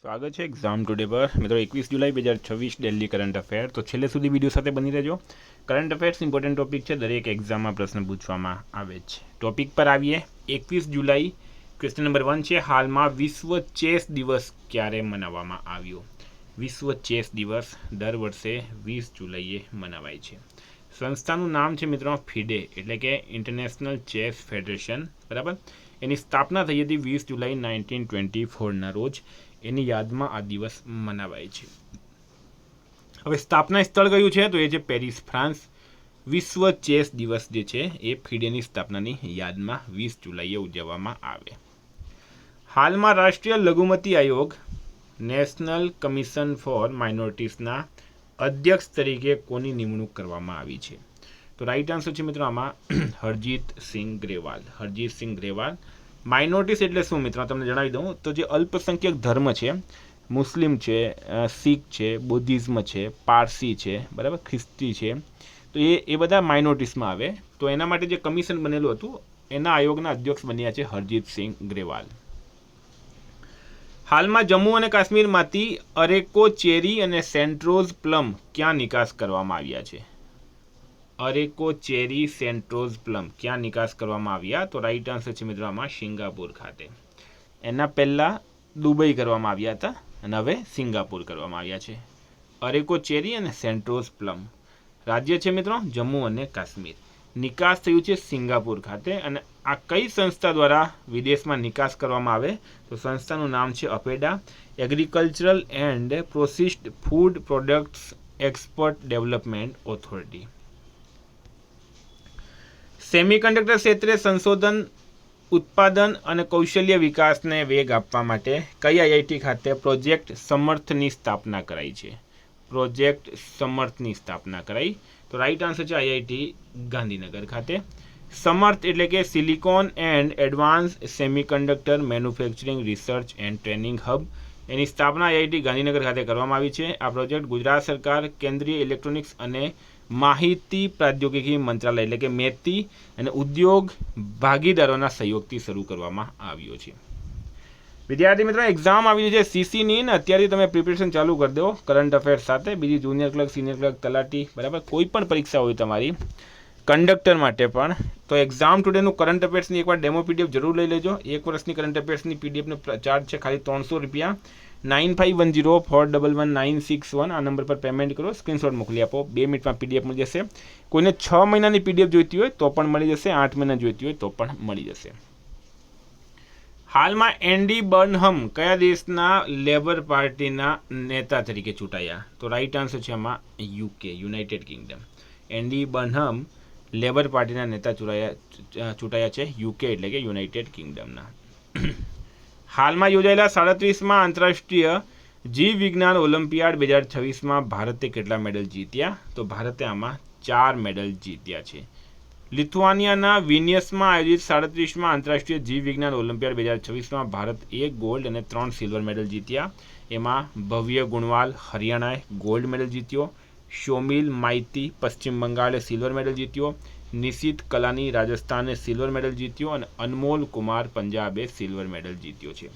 સ્વાગત છે exam today પર મિત્રો 21 જુલાઈ 2026 દિલ્હી કરંટ અફેર. તો છેલ્લે સુધી વિડીયો સાથે બની રહેજો. કરંટ અફેર્સ ઇમ્પોર્ટન્ટ ટોપિક છે, દરેક એક્ઝામમાં પ્રશ્ન પૂછવામાં આવે છે. ટોપિક પર આવીએ. 21 જુલાઈ ક્વેશ્ચન નંબર 1 છે, હાલમાં વિશ્વ ચેસ દિવસ ક્યારે મનાવવામાં આવ્યો? વિશ્વ ચેસ દિવસ દર વર્ષે 20 જુલાઈએ મનાવાય છે. સંસ્થાનું નામ છે મિત્રો ફિડે, એટલે કે ઇન્ટરનેશનલ ચેસ ફેડરેશન, બરાબર. એની સ્થાપના થઈ હતી 20 જુલાઈ 1924ના રોજ. એની યાદમાં આ દિવસ મનાવાય છે. હવે સ્થાપના સ્થળ કયું છે? તો એ છે પેરિસ, ફ્રાન્સ. વિશ્વ ચેસ દિવસ જે છે એ ફિડેની સ્થાપનાની યાદમાં 20 જુલાઈએ ઉજવવામાં આવે. હાલમાં રાષ્ટ્રીય લઘુમતી આયોગ નેશનલ કમિશન ફોર માઇનોરિટીઝના અધ્યક્ષ તરીકે કોની નિમણૂક કરવામાં આવી છે? તો રાઈટ આન્સર છે મિત્રો આમાં હરજીત સિંહ ગ્રેવાલ. હરજીત સિંહ ગ્રેવાલ. માઇનોરિટીઝ એટલે શું મિત્રો તમને જણાવી દઉં તો જે અલ્પસંખ્યક ધર્મ છે, મુસ્લિમ છે, શીખ છે, બુદ્ધિઝમ છે, પારસી છે, બરાબર, ખ્રિસ્તી છે, તો એ બધા માઇનોરિટીઝમાં આવે. તો એના માટે જે કમિશન બનેલું હતું એના આયોગના અધ્યક્ષ બન્યા છે હરજીત સિંહ ગ્રેવાલ. હાલમાં જમ્મુ અને કાશ્મીરમાંથી અરેકો ચેરી અને સેન્ટ્રોઝ પ્લમ ક્યાં નિકાસ કરવામાં આવ્યા છે? અરેકો ચેરી, સેન્ટ્રોઝ પ્લમ ક્યાં નિકાસ કરવામાં આવ્યા? તો રાઈટ આન્સર છે મિત્રો આમાં સિંગાપુર ખાતે. એના પહેલાં દુબઈ કરવામાં આવ્યા હતા અને હવે સિંગાપુર કરવામાં આવ્યા છે. અરેકો ચેરી અને સેન્ટ્રોઝ પ્લમ. રાજ્ય છે મિત્રો જમ્મુ અને કાશ્મીર. નિકાસ થયું છે સિંગાપુર ખાતે. અને આ કઈ સંસ્થા દ્વારા વિદેશમાં નિકાસ કરવામાં આવે? તો સંસ્થાનું નામ છે APEDA, agricultural and processed food products export development authority. Semiconductor ક્ષેત્રે સંશોધન, ઉત્પાદન અને કૌશલ્ય વિકાસને વેગ આપવા માટે કઈ આઈઆઈટી ખાતે પ્રોજેક્ટ સમર્થની સ્થાપના કરાઈ છે? પ્રોજેક્ટ સમર્થની સ્થાપના કરાઈ. તો રાઈટ આન્સર છે આઈઆઈટી ગાંધીનગર ખાતે. સમર્થ એટલે કે silicon and advance semiconductor manufacturing research and training hub. એની સ્થાપના આઈઆઈટી ગાંધીનગર ખાતે કરવામાં આવી છે. આ પ્રોજેક્ટ ગુજરાત સરકાર, કેન્દ્રીય ઇલેક્ટ્રોનિક્સ અને માહિતી પ્રૌદ્યોગિકી મંત્રાલય એટલે કે મેતી અને ઉદ્યોગ ભાગીદારોના સહયોગથી શરૂ કરવામાં આવ્યો છે. વિદ્યાર્થી મિત્રો, એક્ઝામ આવી છે સીસીની ને અત્યારથી તમે પ્રિપેરેશન ચાલુ કરી દો કરંટ અફેર્સ સાથે. બીજી જુનિયર ક્લર્ક, સિનિયર ક્લર્ક, તલાટી, બરાબર, કોઈ પણ પરીક્ષા હોય તમારી, કંડક્ટર માટે પણ, તો એક્ઝામ ટુડેનું કરંટ અફેર્સની એકવાર ડેમો પીડીએફ જરૂર લઈ લેજો. એક વર્ષની કરંટ અફેર્સની પીડીએફનો ચાર્જ છે ખાલી 300 રૂપિયા. 9510411961 આ નંબર પર પેમેન્ટ કરો, સ્ક્રીનશોટ મોકલી આપો. 2 મિનિટમાં પીડીએફ મળી જશે. કોઈને 6 મહિનાની પીડીએફ જોઈતી હોય તો પણ મળી જશે, 8 મહિના જોઈતી હોય તો પણ મળી જશે. હાલમાં એન્ડી બર્નહમ કયા દેશના લેબર પાર્ટીના નેતા તરીકે ચૂંટાયા? તો રાઈટ આન્સર છે આમાં UK, United Kingdom. Andy Burnham Labour પાર્ટીના નેતા ચૂંટાયા છે યુકે એટલે કે યુનાઇટેડ કિંગડમના. હાલમાં યોજાયેલા 37મા આંતરરાષ્ટ્રીય જીવ વિજ્ઞાન ઓલિમ્પિયાડ 2026માં ભારતે કેટલા મેડલ જીત્યા? તો ભારતે આમાં 4 મેડલ જીત્યા છે. લિથુઆનિયાના વિનિયસમાં આયોજિત 37મા આંતરરાષ્ટ્રીય જીવ વિજ્ઞાન ઓલિમ્પિયાડ 2026માં ભારત 1 ગોલ્ડ અને 3 સિલ્વર મેડલ જીત્યા. એમાં ભવ્ય ગુણવાલ હરિયાણાએ ગોલ્ડ મેડલ જીત્યો, શોમિલ માઇતી પશ્ચિમ બંગાળે સિલ્વર મેડલ જીત્યો, નિશિત કલાની રાજસ્થાને સિલ્વર મેડલ જીત્યો અને અનમોલ કુમાર પંજાબે સિલ્વર મેડલ જીત્યો છે.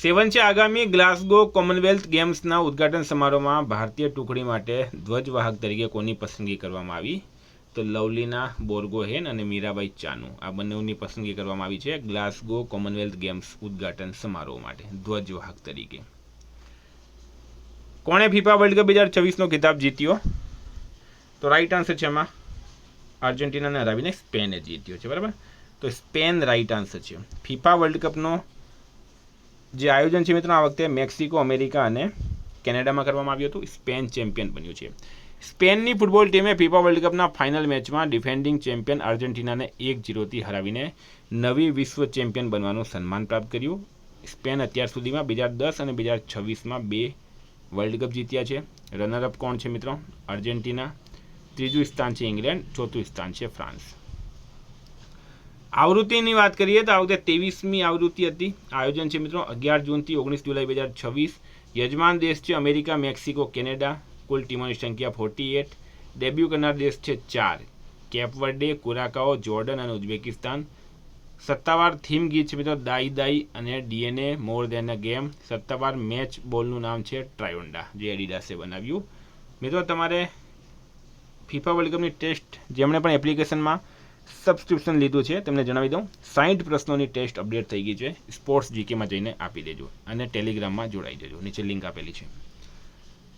7 છે, આગામી ગ્લાસગો કોમનવેલ્થ ગેમ્સના ઉદ્ઘાટન સમારોહમાં ભારતીય ટુકડી માટે ધ્વજવાહક તરીકે કોની પસંદગી કરવામાં આવી? તો લવલીના બોર્ગોહેન અને મીરાબાઈ ચાનુ, આ બંનેની પસંદગી કરવામાં આવી છે ગ્લાસગો કોમનવેલ્થ ગેમ્સ ઉદ્ઘાટન સમારોહ માટે ધ્વજવાહક તરીકે. કોણે ફીફા વર્લ્ડ કપ 2026નો ખિતાબ જીત્યો? તો રાઈટ આન્સર છે એમાં અર્જેન્ટિનાને હરાવીને સ્પેને જીત્યો છે, બરાબર. તો સ્પેન રાઈટ આન્સર છે. ફીફા વર્લ્ડ કપનો જે આયોજન છે મિત્રો આ વખતે મેક્સિકો, અમેરિકા અને કેનેડામાં કરવામાં આવ્યું હતું. સ્પેન ચેમ્પિયન બન્યું છે. સ્પેનની ફૂટબોલ ટીમે ફીફા વર્લ્ડ કપના ફાઇનલ મેચમાં ડિફેન્ડિંગ ચેમ્પિયન અર્જેન્ટિનાને 1-0થી હરાવીને નવી વિશ્વ ચેમ્પિયન બનવાનું સન્માન પ્રાપ્ત કર્યું. સ્પેન અત્યાર સુધીમાં 2010 અને 2026માં 2 વર્લ્ડ કપ જીત્યા છે. રનરઅપ કોણ છે મિત્રો? અર્જેન્ટિના. ત્રીજું સ્થાન છે ઇંગ્લેન્ડ, ચોથું સ્થાન છે ફ્રાન્સ. આવૃત્તિની વાત કરીએ તો આ વખતે 23મી આવૃત્તિ હતી. આયોજન છે મિત્રો 11 જૂનથી 19 જુલાઈ 2026. યજમાન દેશ છે અમેરિકા, મેક્સિકો, કેનેડા. કુલ ટીમોની સંખ્યા 48. ડેબ્યુ કરનાર દેશ છે 4: કેપ વર્ડે, કુરાકાઓ, જોર્ડન અને ઉઝબેકિસ્તાન. સત્તાવાર થીમ ગીત છે મિત્રો દાઈ દાઈ અને DNA more than a game. સત્તાવાર મેચ બોલનું નામ છે ટ્રાયોન્ડા, જે એડિડાસે બનાવ્યું. મિત્રો તમારે ફીફા વર્લ્ડ કપની ટેસ્ટ જેમણે પણ એપ્લિકેશનમાં સબસ્ક્રિપ્શન લીધું છે તેમને જણાવી દઉં, 60 પ્રશ્નોની ટેસ્ટ અપડેટ થઈ ગઈ છે. સ્પોર્ટ્સ જીકેમાં જઈને આપી દેજો અને ટેલિગ્રામમાં જોડાઈ દેજો, નીચે લિંક આપેલી છે.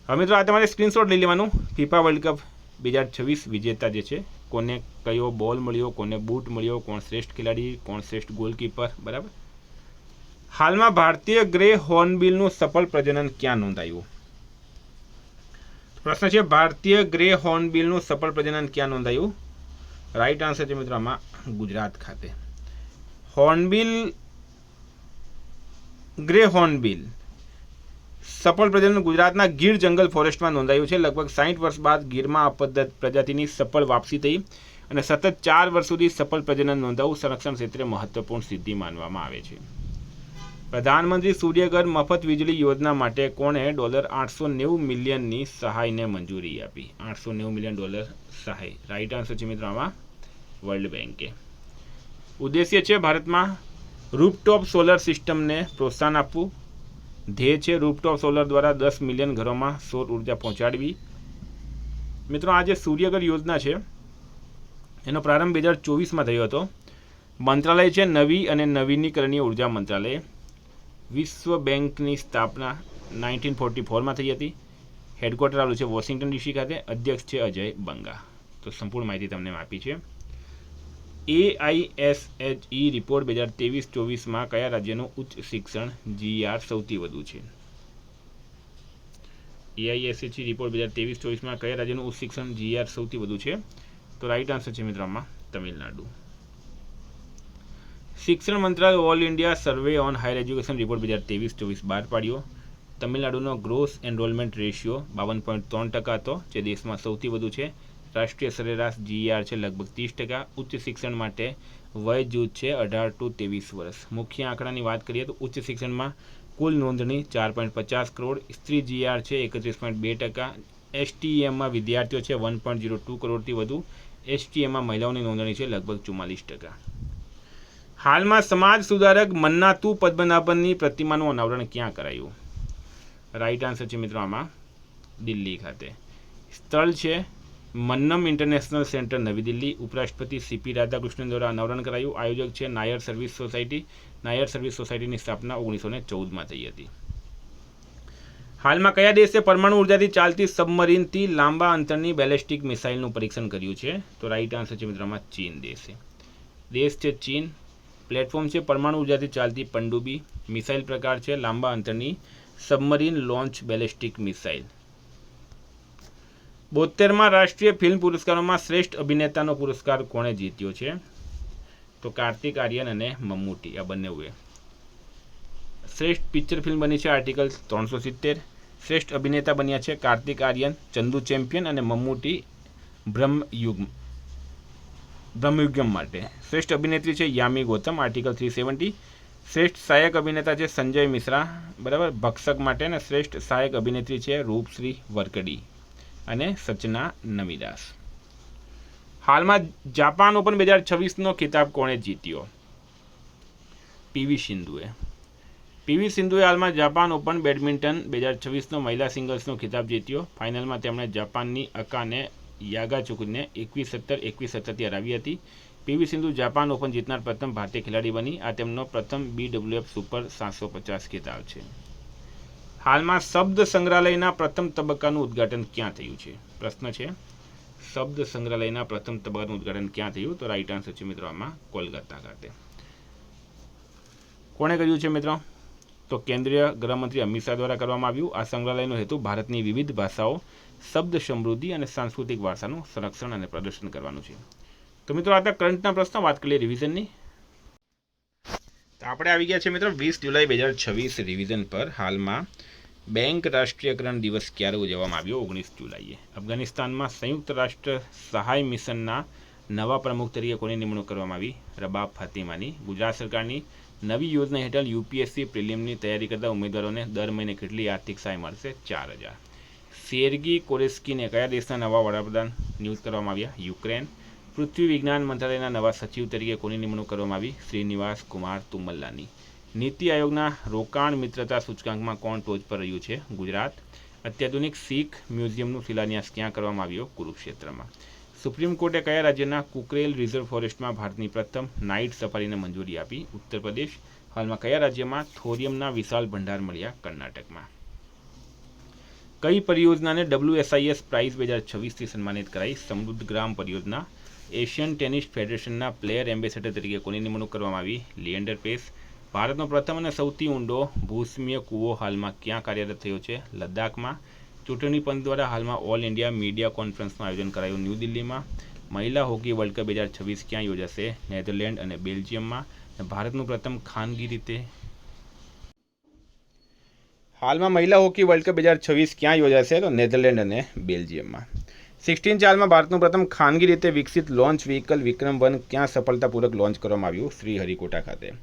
હવે મિત્રો આ તમારે સ્ક્રીનશોટ લઈ લેવાનું. ફીફા વર્લ્ડ કપ 2026 વિજેતા જે છે, કોને કયો બોલ મળ્યો, કોને બૂટ મળ્યો, કોણ શ્રેષ્ઠ ખેલાડી, કોણ શ્રેષ્ઠ ગોલકીપર, બરાબર. હાલમાં ભારતીય ગ્રે હોર્નબિલનું સફળ પ્રજનન ક્યાં નોંધાયું? પ્રશ્ન છે ભારતીય ગ્રે હોર્નબિલનું સફળ પ્રજનન ક્યાં નોંધાયું? રાઈટ આન્સર છે મિત્રો આમાં ગુજરાત ખાતે. હોર્નબિલ, ગ્રે હોર્નબિલ સફળ પ્રજનન ગુજરાતના ગીર જંગલ ફોરેસ્ટમાં નોંધાયું છે. લગભગ 60 વર્ષ બાદ ગીરમાં આ પ્રજાતિની સફળ વાપસી થઈ અને સતત 4 વર્ષ સુધી સફળ પ્રજનન નોંધાવું સંરક્ષણ ક્ષેત્રે મહત્વપૂર્ણ સિદ્ધિ માનવામાં આવે છે. પ્રધાનમંત્રી સૂર્યઘર મફત વીજળી યોજના માટે કોણે $890 મિલિયનની સહાયને મંજૂરી આપી? $890 મિલિયન સહાય. રાઈટ આન્સર છે મિત્રો આમાં વર્લ્ડ બેંકે. ઉદ્દેશ્ય છે ભારતમાં રૂફટોપ સોલર સિસ્ટમને પ્રોત્સાહન આપવું. ધ્યેય છે રૂફટોપ સોલર દ્વારા 10 મિલિયન ઘરોમાં સૌર ઉર્જા પહોંચાડવી. મિત્રો આ જે સૂર્યઘર યોજના છે એનો પ્રારંભ 2024માં થયો હતો. મંત્રાલય છે નવી અને નવીનીકરણીય ઉર્જા મંત્રાલય. વિશ્વ બેંકની સ્થાપના 1944માં થઈ હતી. હેડક્વાર્ટર આવેલું છે વોશિંગ્ટન ડીસી ખાતે. અધ્યક્ષ છે અજય બંગા. તો સંપૂર્ણ માહિતી તમને આપી છે. AISHE રિપોર્ટ 2023-24માં કયા રાજ્યનું ઉચ્ચ શિક્ષણ GR સૌથી વધુ છે? AISHE રિપોર્ટ 2023-24માં કયા રાજ્યનું ઉચ્ચ શિક્ષણ GR સૌથી વધુ છે? તો રાઈટ આન્સર છે મિત્રો આમાં તમિલનાડુ. શિક્ષણ મંત્રાલય all India survey on higher education report 2023-24 બહાર પાડ્યો. તમિલનાડુનો ગ્રોસ એનરોલમેન્ટ રેશિયો 52.3% હતો, જે દેશમાં સૌથી વધુ છે. રાષ્ટ્રીય સરેરાશ GR છે લગભગ 30%. ઉચ્ચ શિક્ષણ માટે વય જૂથ છે 18 to 23 વર્ષ. મુખ્ય આંકડાની વાત કરીએ તો ઉચ્ચ શિક્ષણમાં કુલ નોંધણી 4.50 કરોડ. સ્ત્રી GR છે 31.2%. STEMમાં વિદ્યાર્થીઓ છે 1.02 કરોડથી વધુ. STEMમાં મહિલાઓની નોંધણી છે લગભગ 44%. હાલમાં સમાજ સુધારક મન્નાતુ પદ્મનાભનની પ્રતિમાનું અનાવરણ ક્યાં કરાયું? રાઈટ આન્સર છે મિત્રો આમાં દિલ્હી ખાતે. સ્થળ છે મન્નમ ઇન્ટરનેશનલ સેન્ટર નવી દિલ્હી. ઉપરાષ્ટ્રપતિ CP રાધાકૃષ્ણન દ્વારા અનાવરણ કરાયું. આયોજક છે Nair service society. Nair service સોસાયટીની સ્થાપના 1914માં થઈ હતી. હાલમાં કયા દેશે પરમાણુ ઉર્જાથી ચાલતી સબમરીનથી લાંબા અંતરની બેલેસ્ટિક મિસાઇલનું પરીક્ષણ કર્યું છે? તો રાઈટ આન્સર છે મિત્રોમાં ચીન દેશ છે ચીન. પ્લેટફોર્મ છે પરમાણુ ઉર્જાથી ચાલતી પનડુબ્બી. મિસાઇલ પ્રકાર છે લાંબા અંતરની સબમરીન લોન્ચ બેલેસ્ટિક મિસાઇલ. 72માં રાષ્ટ્રીય ફિલ્મ પુરસ્કારોમાં શ્રેષ્ઠ અભિનેતાનો પુરસ્કાર કોણે જીત્યો છે? તો કાર્તિક આર્યન અને મમ્મૂટી, આ બંનેએ. શ્રેષ્ઠ પિક્ચર ફિલ્મ બની છે આર્ટિકલ 370. શ્રેષ્ઠ અભિનેતા બન્યા છે કાર્તિક આર્યન ચંદુ ચેમ્પિયન અને મમ્મૂટી બ્રહ્મયુગમ માટે. શ્રેષ્ઠ અભિનેત્રી છે યામી ગૌતમ આર્ટિકલ 370. શ્રેષ્ઠ સહાયક અભિનેતા છે સંજય મિશ્રા, બરાબર, ભક્ષક માટે. અને શ્રેષ્ઠ સહાયક અભિનેત્રી છે રૂપશ્રી વરકડી અને સચના નમીદાસ. હાલમાં જાપાન ઓપન 2026નો ખિતાબ કોણે જીત્યો? PV સિંધુએ હાલમાં જાપાન ઓપન બેડમિન્ટન 2026નો મહિલા સિંગલ્સનો ખિતાબ જીત્યો. ફાઇનલમાં તેમણે જાપાનની અકાને યાગાચુકને 21-17, 21-17થી હરાવી હતી. PV સિંધુ જાપાન ઓપન જીતનાર પ્રથમ ભારતીય ખેલાડી બની. આ તેમનો પ્રથમ BWF સુપર 750 ખિતાબ છે. હાલમાં શબ્દ સંગ્રહાલયના પ્રથમ તબક્કાનું ઉદ્ઘાટન ક્યાં થયું છે? પ્રશ્ન છે શબ્દ સંગ્રહાલયના પ્રથમ તબક્કાનું ઉદ્ઘાટન ક્યાં થયું? તો રાઈટ આન્સર છે મિત્રો આમાં કોલકાતા ખાતે. કોણે કર્યું છે મિત્રો? તો કેન્દ્રીય ગૃહમંત્રી અમિત શાહ દ્વારા કરવામાં આવ્યું. આ સંગ્રહાલયનો હેતુ ભારતની વિવિધ ભાષાઓ, શબ્દ સમૃદ્ધિ અને સાંસ્કૃતિક વારસાનું સંરક્ષણ અને પ્રદર્શન કરવાનું છે. તો મિત્રો આ કરંટના પ્રશ્નો વાત કરીએ રિવિઝનની. તો આપણે આવી ગયા છે મિત્રો 20 જુલાઈ 2026 રિવિઝન પર. હાલમાં બેંક રાષ્ટ્રીયકરણ દિવસ ક્યારે ઉજવવામાં આવ્યો? 19 જુલાઈએ. અફઘાનિસ્તાનમાં સંયુક્ત રાષ્ટ્ર સહાય મિશનના નવા પ્રમુખ તરીકે કોની નિમણૂક કરવામાં આવી? રબાબ ફાતિમાની. ગુજરાત સરકારની નવી યોજના હેઠળ UPSC પ્રિલિમની તૈયારી કરતા ઉમેદવારોને દર મહિને કેટલી આર્થિક સહાય મળશે? 4000. સેર્ગી કોરેસ્કીને કયા દેશના નવા વડાપ્રધાન નિયુક્ત કરવામાં આવ્યા? યુક્રેન. પૃથ્વી વિજ્ઞાન મંત્રાલયના નવા સચિવ તરીકે કોની નિમણૂક કરવામાં આવી? શ્રીનિવાસ કુમાર તુમ્મલાની. નીતિ આયોગના રોકાણ મિત્રતા સૂચકાંકમાં કોણ ટોચ પર રહ્યું છે? ગુજરાત. અત્યાધુનિક શીખ મ્યુઝિયમનું શિલાન્યાસ ક્યાં કરવામાં આવ્યો? કુરુક્ષેત્રમાં. સુપ્રીમ કોર્ટે કયા રાજ્યના કુકરેલ રિઝર્વ ફોરેસ્ટમાં ભારતની પ્રથમ નાઇટ સફારીને મંજૂરી આપી? ઉત્તર પ્રદેશ. હાલમાં કયા રાજ્યમાં થોરિયમના વિશાળ ભંડાર મળ્યા? કર્ણાટકમાં. કઈ પરિયોજનાને WSIS પ્રાઇઝ 2026થી સન્માનિત કરાઈ? સમૃદ્ધ ગ્રામ પરિયોજના. એશિયન ટેનિસ ફેડરેશનના પ્લેયર એમ્બેસેડર તરીકે કોની નિમણૂક કરવામાં આવી? લિએન્ડર પેસ. ભારતનો પ્રથમ અને સૌથી ઊંડો ભૂસ્મીય કૂવો હાલમાં ક્યાં કાર્યરત થયો છે? લદ્દાખમાં. ચૂંટણી પંચ દ્વારા હાલમાં ઓલ ઇન્ડિયા મીડિયા કોન્ફરન્સનું આયોજન કરાયું ન્યૂ દિલ્હીમાં. મહિલા હોકી વર્લ્ડ કપ 2026 ક્યાં યોજાશે? નેધરલેન્ડ અને બેલ્જિયમમાં. ભારતનું પ્રથમ ખાનગી રીતે હાલમાં મહિલા હોકી વર્લ્ડ કપ 2026 ક્યાં યોજાશે? તો નેધરલેન્ડ અને બેલ્જિયમમાં. 16 ચાલમાં ભારતનું પ્રથમ ખાનગી રીતે વિકસિત લોન્ચ વ્હીકલ વિક્રમ-1 ક્યાં સફળતાપૂર્વક લોન્ચ કરવામાં આવ્યું? શ્રીહરિકોટા ખાતે.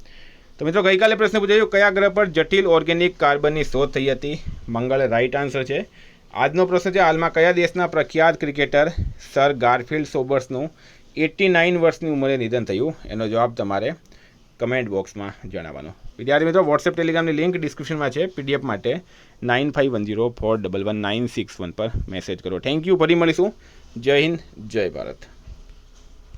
તો મિત્રો ગઈકાલે પ્રશ્ન પૂછાયો કયા ગ્રહ પર જટિલ ઓર્ગેનિક કાર્બનની શોધ થઈ હતી? મંગળ રાઈટ આન્સર છે. આજનો પ્રશ્ન છે હાલમાં કયા દેશના પ્રખ્યાત ક્રિકેટર સર ગારફિલ્ડ સોબર્સનું 89 વર્ષની ઉંમરે નિધન થયું? એનો જવાબ તમારે કમેન્ટ બોક્સમાં જણાવવાનો. વિદ્યાર્થી મિત્રો વોટ્સએપ ટેલિગ્રામની લિંક ડિસ્ક્રિપ્શનમાં છે. PDF માટે 9510411961 પર મેસેજ કરો. Thank you. ફરી મળીશું. જય હિન્દ, જય ભારત.